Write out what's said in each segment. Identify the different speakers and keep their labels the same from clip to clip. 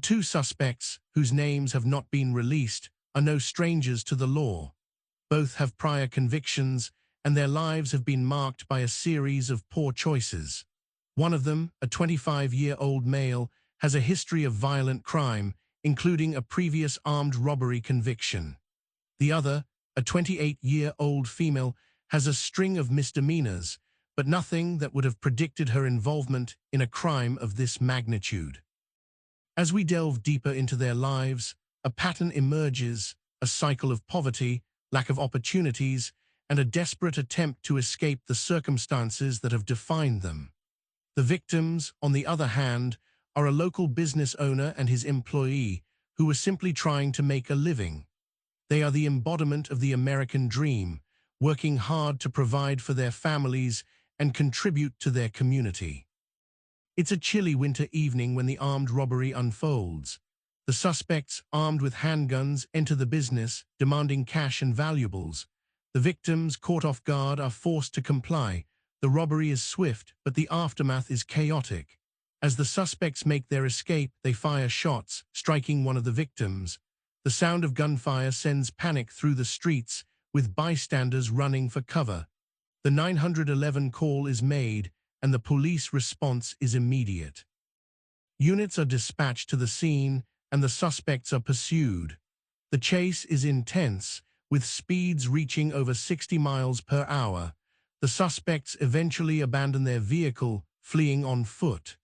Speaker 1: two suspects, whose names have not been released, are no strangers to the law. Both have prior convictions, and their lives have been marked by a series of poor choices. One of them, a 25-year-old male, has a history of violent crime, including a previous armed robbery conviction. The other, a 28-year-old female, has a string of misdemeanors, but nothing that would have predicted her involvement in a crime of this magnitude. As we delve deeper into their lives, a pattern emerges, a cycle of poverty, lack of opportunities, and a desperate attempt to escape the circumstances that have defined them. The victims, on the other hand, are a local business owner and his employee who were simply trying to make a living. They are the embodiment of the American dream, working hard to provide for their families and contribute to their community. It's a chilly winter evening when the armed robbery unfolds. The suspects, armed with handguns, enter the business, demanding cash and valuables. The victims, caught off guard, are forced to comply. The robbery is swift, but the aftermath is chaotic. As the suspects make their escape, they fire shots, striking one of the victims. The sound of gunfire sends panic through the streets, with bystanders running for cover. The 911 call is made, and the police response is immediate. Units are dispatched to the scene, and the suspects are pursued. The chase is intense, with speeds reaching over 60 miles per hour. The suspects eventually abandon their vehicle, fleeing on foot.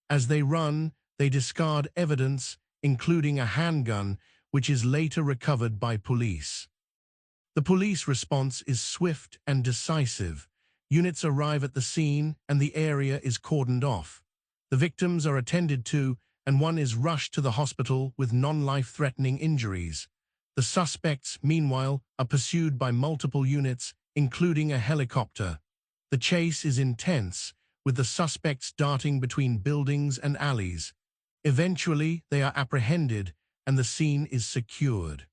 Speaker 1: As they run, they discard evidence, including a handgun, which is later recovered by police. The police response is swift and decisive. Units arrive at the scene, and the area is cordoned off. The victims are attended to, and one is rushed to the hospital with non-life-threatening injuries. The suspects, meanwhile, are pursued by multiple units, including a helicopter. The chase is intense, with the suspects darting between buildings and alleys. Eventually, they are apprehended, and the scene is secured.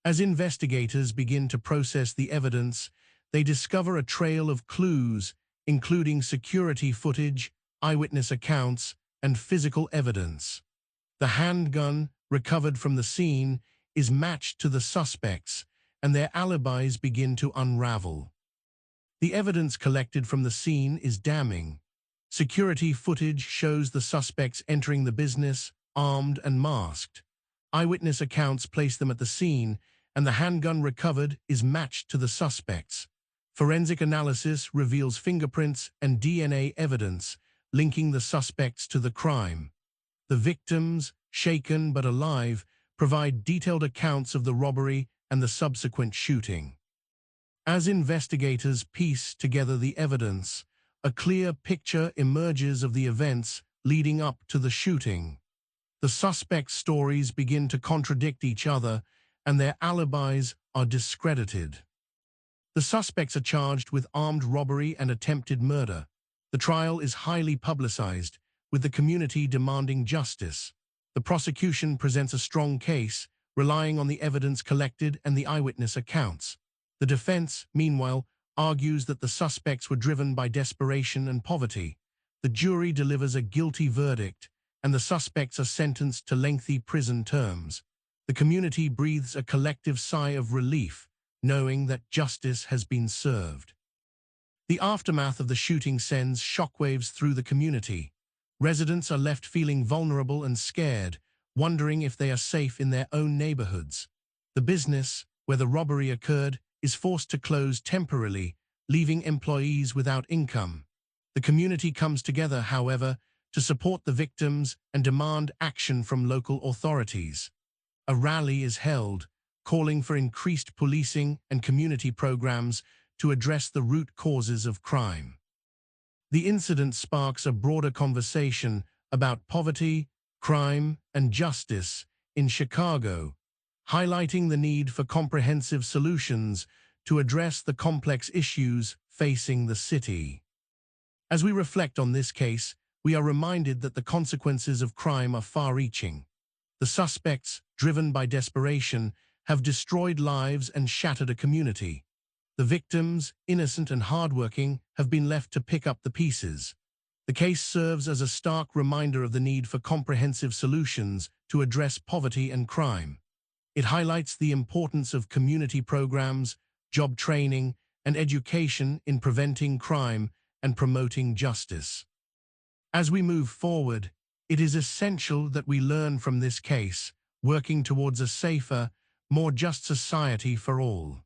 Speaker 1: As investigators begin to process the evidence, they discover a trail of clues, including security footage, eyewitness accounts, and physical evidence. The handgun, recovered from the scene, is matched to the suspects, and their alibis begin to unravel. The evidence collected from the scene is damning. Security footage shows the suspects entering the business, armed and masked. Eyewitness accounts place them at the scene, and the handgun recovered is matched to the suspects. Forensic analysis reveals fingerprints and DNA evidence, linking the suspects to the crime. The victims, shaken but alive, provide detailed accounts of the robbery and the subsequent shooting. As investigators piece together the evidence, a clear picture emerges of the events leading up to the shooting. The suspects' stories begin to contradict each other, and their alibis are discredited. The suspects are charged with armed robbery and attempted murder. The trial is highly publicized, with the community demanding justice. The prosecution presents a strong case, relying on the evidence collected and the eyewitness accounts. The defense, meanwhile, argues that the suspects were driven by desperation and poverty. The jury delivers a guilty verdict, and the suspects are sentenced to lengthy prison terms. The community breathes a collective sigh of relief, knowing that justice has been served. The aftermath of the shooting sends shockwaves through the community. Residents are left feeling vulnerable and scared, wondering if they are safe in their own neighborhoods. The business, where the robbery occurred, is forced to close temporarily, leaving employees without income. The community comes together, however, to support the victims and demand action from local authorities. A rally is held, calling for increased policing and community programs to address the root causes of crime. The incident sparks a broader conversation about poverty, crime, and justice in Chicago, highlighting the need for comprehensive solutions to address the complex issues facing the city. As we reflect on this case, we are reminded that the consequences of crime are far-reaching. The suspects, driven by desperation, have destroyed lives and shattered a community. The victims, innocent and hardworking, have been left to pick up the pieces. The The case serves as a stark reminder of the need for comprehensive solutions to address poverty and crime. It highlights the importance of community programs, job training, and education in preventing crime and promoting justice. As we move forward, it is essential that we learn from this case, working towards a safer, more just society for all.